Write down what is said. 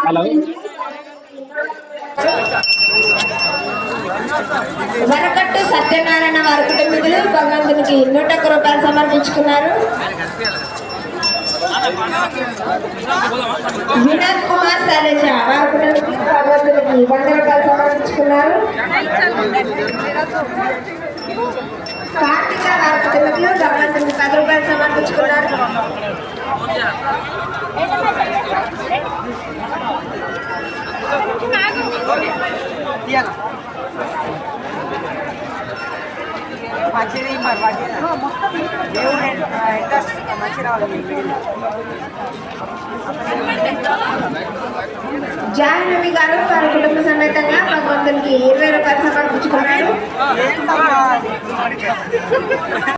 Hello వరకట్టు Satyanarayana వారి కుటుంబీకులు భగవంతునికి 101 రూపాయలు సమర్పించుకున్నారు. వినోద్ కుమార్ శైలజ వారి కుటుంబీకులు భగవంతునికి 100 రూపాయలు సమర్పించుకున్నారు. కార్తిక వారి కుటుంబీకులు భగవంతునికి 10 రూపాయలు సమర్పించుకున్నారు. జాహ్నవి గారు వారి కుటుంబ సమేతంగా భగవంతునికి 20 రూపాయలు సమర్పించుకున్నారు.